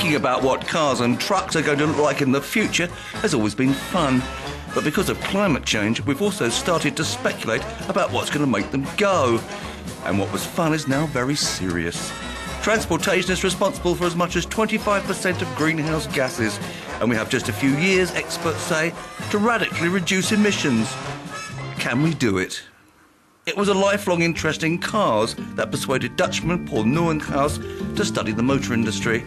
Thinking about what cars and trucks are going to look like in the future has always been fun. But because of climate change, we've also started to speculate about what's going to make them go. And what was fun is now very serious. Transportation is responsible for as much as 25% of greenhouse gases, and we have just a few years, experts say, to radically reduce emissions. Can we do it? It was a lifelong interest in cars that persuaded Dutchman Paul Nieuwenhuis to study the motor industry.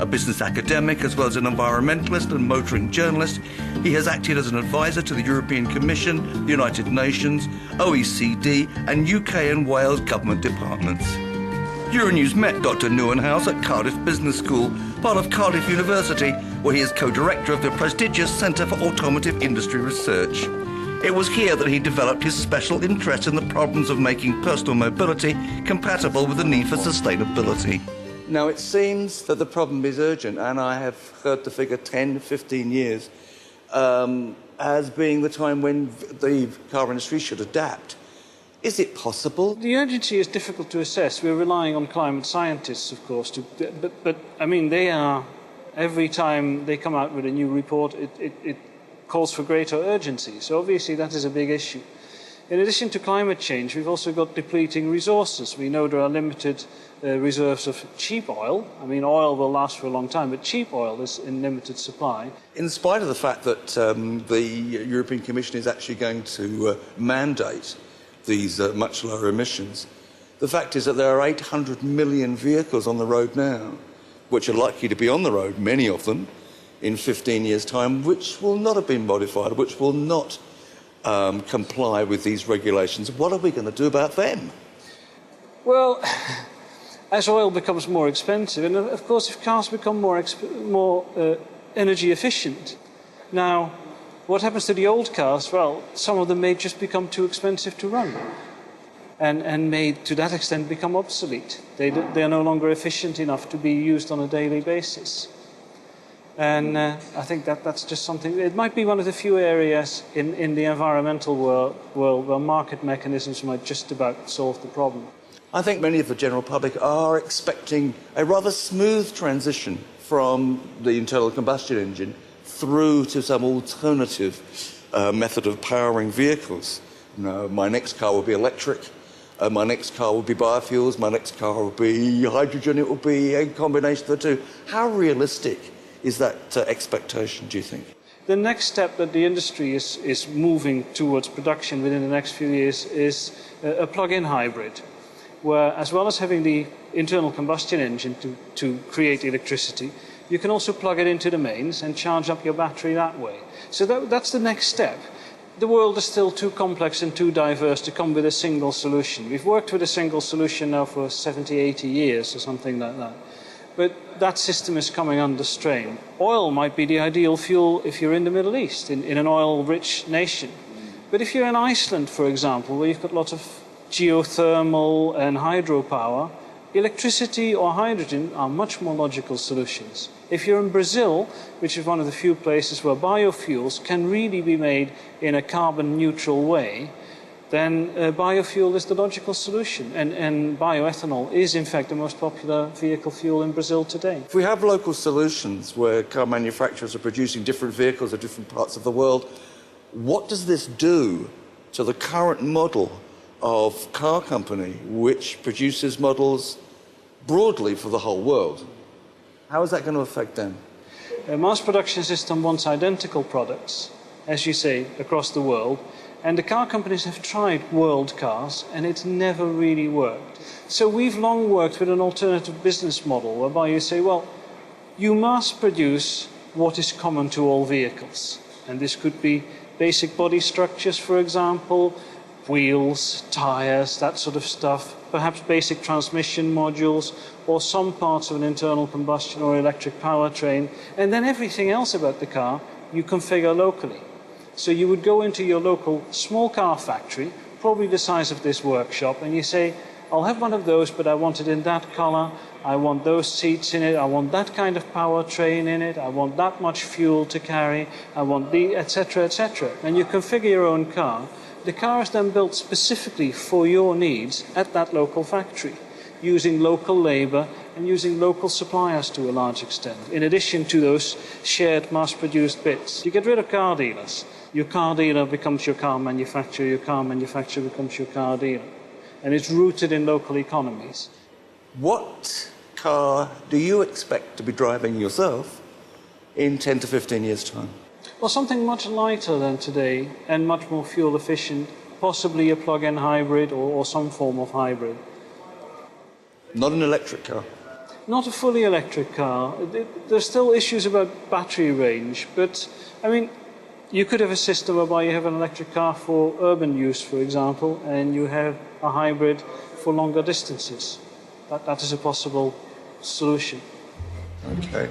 A business academic as well as an environmentalist and motoring journalist, he has acted as an advisor to the European Commission, the United Nations, OECD and UK and Wales government departments. Euronews met Dr. Nieuwenhuis at Cardiff Business School, part of Cardiff University, where he is co-director of the prestigious Centre for Automotive Industry Research. It was here that he developed his special interest in the problems of making personal mobility compatible with the need for sustainability. Now, it seems that the problem is urgent, and I have heard the figure 10, 15 years as being the time when the car industry should adapt. Is it possible? The urgency is difficult to assess. We're relying on climate scientists, of course, but I mean, they are, every time they come out with a new report, it calls for greater urgency. So obviously that is a big issue. In addition to climate change, we've also got depleting resources. We know there are limited reserves of cheap oil. I mean, oil will last for a long time, but cheap oil is in limited supply. In spite of the fact that the European Commission is actually going to mandate these much lower emissions, the fact is that there are 800 million vehicles on the road now, which are likely to be on the road, many of them, in 15 years' time, which will not have been modified, which will not comply with these regulations. What are we going to do about them? Well, as oil becomes more expensive, and of course if cars become more energy efficient, now what happens to the old cars? Well, some of them may just become too expensive to run and may to that extent become obsolete. They are no longer efficient enough to be used on a daily basis. And I think that's just something. It might be one of the few areas in the environmental world where market mechanisms might just about solve the problem. I think many of the general public are expecting a rather smooth transition from the internal combustion engine through to some alternative method of powering vehicles. You know, my next car will be electric, my next car will be biofuels, my next car will be hydrogen, it will be a combination of the two. How realistic is that expectation, do you think? The next step that the industry is moving towards production within the next few years is a plug-in hybrid, where as well as having the internal combustion engine to create electricity, you can also plug it into the mains and charge up your battery that way. So that's the next step. The world is still too complex and too diverse to come with a single solution. We've worked with a single solution now for 70, 80 years or something like that. But that system is coming under strain. Oil might be the ideal fuel if you're in the Middle East, in an oil-rich nation. But if you're in Iceland, for example, where you've got lots of geothermal and hydropower, electricity or hydrogen are much more logical solutions. If you're in Brazil, which is one of the few places where biofuels can really be made in a carbon-neutral way, then biofuel is the logical solution. And bioethanol is, in fact, the most popular vehicle fuel in Brazil today. If we have local solutions where car manufacturers are producing different vehicles in different parts of the world, what does this do to the current model of car company which produces models broadly for the whole world? How is that going to affect them? A mass production system wants identical products, as you say, across the world. And the car companies have tried world cars, and it's never really worked. So we've long worked with an alternative business model, whereby you say, well, you must produce what is common to all vehicles. And this could be basic body structures, for example, wheels, tires, that sort of stuff, perhaps basic transmission modules, or some parts of an internal combustion or electric powertrain, and then everything else about the car you configure locally. So you would go into your local small car factory, probably the size of this workshop, and you say, I'll have one of those, but I want it in that color, I want those seats in it, I want that kind of powertrain in it, I want that much fuel to carry, I want the, etc., etc. And you configure your own car. The car is then built specifically for your needs at that local factory. using local labour and using local suppliers to a large extent, in addition to those shared mass-produced bits. You get rid of car dealers. Your car dealer becomes your car manufacturer, your car manufacturer becomes your car dealer. And it's rooted in local economies. What car do you expect to be driving yourself in 10 to 15 years' time? Well, something much lighter than today and much more fuel efficient, possibly a plug-in hybrid or some form of hybrid. Not an electric car? Not a fully electric car. There's still issues about battery range, but I mean, you could have a system whereby you have an electric car for urban use, for example, and you have a hybrid for longer distances. That is a possible solution. Okay.